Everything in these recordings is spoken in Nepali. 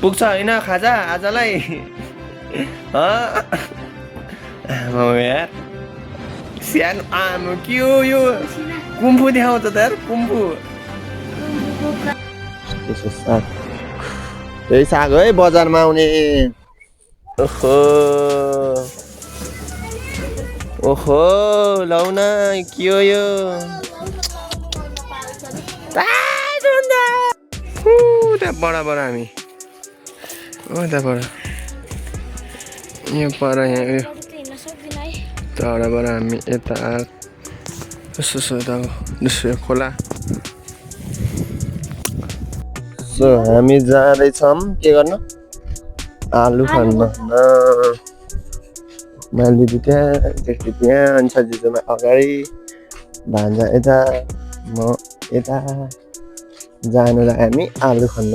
पुग्छ होइन खाजा आजलाई यार सानो आमा के हो यो कुम्फु देखाउँछ त यार कुम्फु यही साग है बजारमा आउने ओहो ओहो लौ न के हो यो त्यहाँबाट हामी त्यहाँबाट यहाँ पर यहाँ उयो त्यहाँबाट हामी यता यसो यता दोस्रो खोला सो हामी जाँदैछौँ के गर्न आलु खन्न मालिदी त्यहाँ जेठी त्यहाँ अनि सजिलोमा अगाडि भान्जा यता म यता जानुलाई हामी आलु खन्न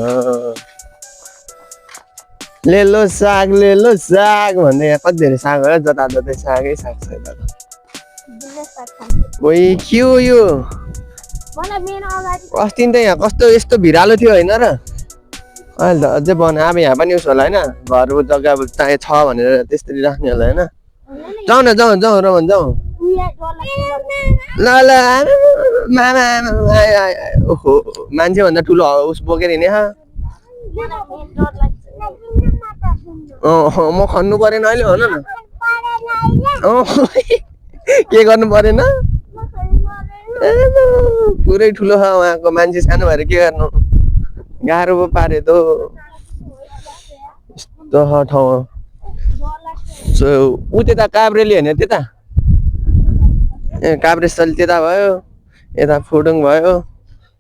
लेलो साग भन्दै यहाँ कति धेरै साग हो जताततै सागै साग छ यता ओइ के हो यो अस्ति त यहाँ कस्तो यस्तो भिरालो थियो होइन र अहिले त अझै बना अब यहाँ पनि उसो होला होइन घरको जग्गा अब चाहिए छ भनेर त्यसरी राख्ने होला होइन जाउँ न जाउँ रोमन जाउँ ल ल मामा ओहो मान्छेभन्दा ठुलो उस बोकेर हिँडे म खन्नु परेन अहिले भन न के गर्नु परेन पुरै ठुलो छ उहाँको मान्छे सानो भएर के गर्नु गाह्रो पो पारे त यस्तो ठाउँ सो ऊ त्यता काभ्रेली होइन त्यता ए काभ्रेस्थली त्यता भयो यता फुडुङ भयो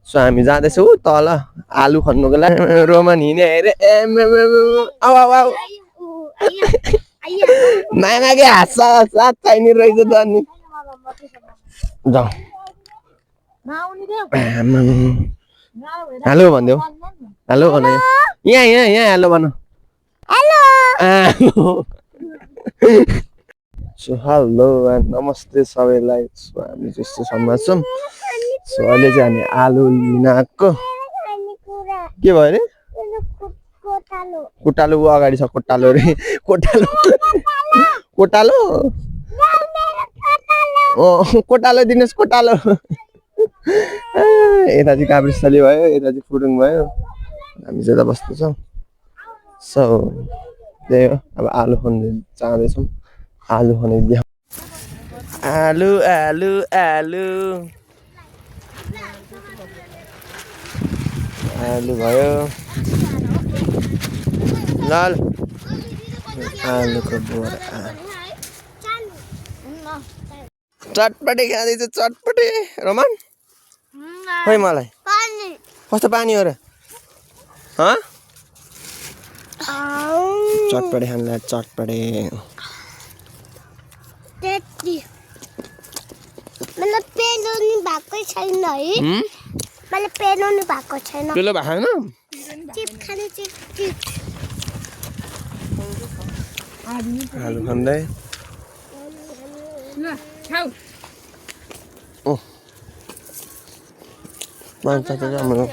सो हामी जाँदैछौँ तल आलु खन्नुको लागि रोमन हिँडे हेरे आऊ मामाकै हात चाहिने रहेछ त अनि जाउँ हेलो भनिदेऊ हेलो भन यहाँ हेलो भन सो हेलो नमस्ते सबैलाई सो हामी जस्तो समाजछौँ सो अहिले चाहिँ हामी आलु लिन आएको के भयो अरे कोटालो अगाडि छ कोटालो रे कोटालो कोटालो दिनुहोस् कोटालो यता चाहिँ काभ्रेस्थली भयो यता चाहिँ फुडुङ भयो हामी चाहिँ यता बस्दैछौँ सो त्यही हो अब आलु खन्नु चाहँदैछौँ आलु खनाइदियो आलु आलु आलु आलु भयो ल आलुको बोरा चटपटे खाँदैछ चटपटे रोमन खोइ मलाई कस्तो पानी हो र चटपटे खानुलाई चटपटे पेलो भएको छैन आलु खाँदै मान्छ त राम्रो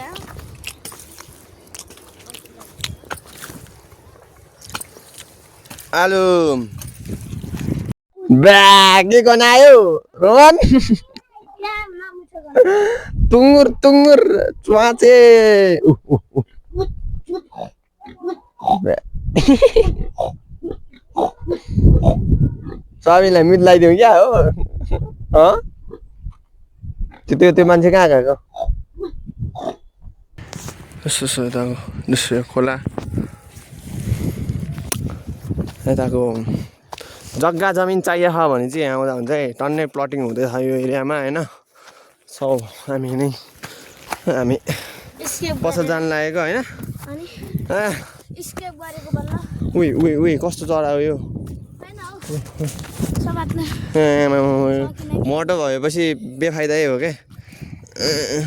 आलु के गनायो रोहन टुङ्गुर च्वाचे सबैलाई मिलाइदिउँ क्या हो त्यो मान्छे कहाँ गएको यसो यताको दोस्रो खोला यताको जग्गा जमिन चाहिएको भने चाहिँ यहाँ आउँदा हुन्छ है टन्नै प्लटिङ हुँदैछ यो एरियामा होइन सो हामी पसल जान लागेको होइन उही कस्तो चरा हो यो मोटो भएपछि बेफाइदै हो क्या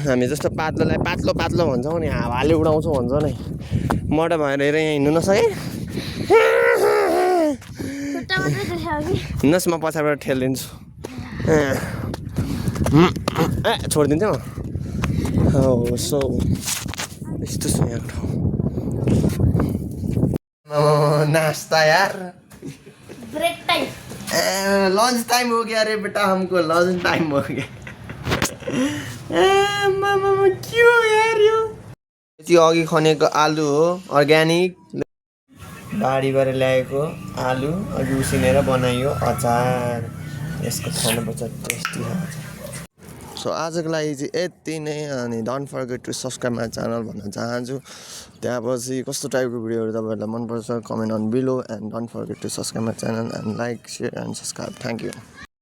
हामी जस्तो पातलोलाई पातलो भन्छौँ नि हावाले उडाउँछौँ भन्छ नि मोटो भएर हेर यहाँ हिँड्नु नसके हिँड्नुहोस् म पछाडिबाट ठेलिदिन्छु छोडिदिन्छु हो सो यस्तो छ यहाँको ठाउँ नाश्ता यार ब्रेक टाइम लंच टाइम हो गया रे बेटा हमको लंच टाइम हो गया मामा क्यों यार यो त्यो अघि खनेको आलु हो अर्ग्यानिक बारीबाट ल्याएको आलु अघि उसिनेर बनाइयो अचार यसको खानुपर्छ टेस्टी अचार सो आजको लागि चाहिँ यति नै अनि don't forget to subscribe my channel भन्न चाहन्छु त्यहाँपछि कस्तो टाइपको भिडियोहरू तपाईँहरूलाई मनपर्छ comment on below and don't forget to subscribe my channel and like share and subscribe thank you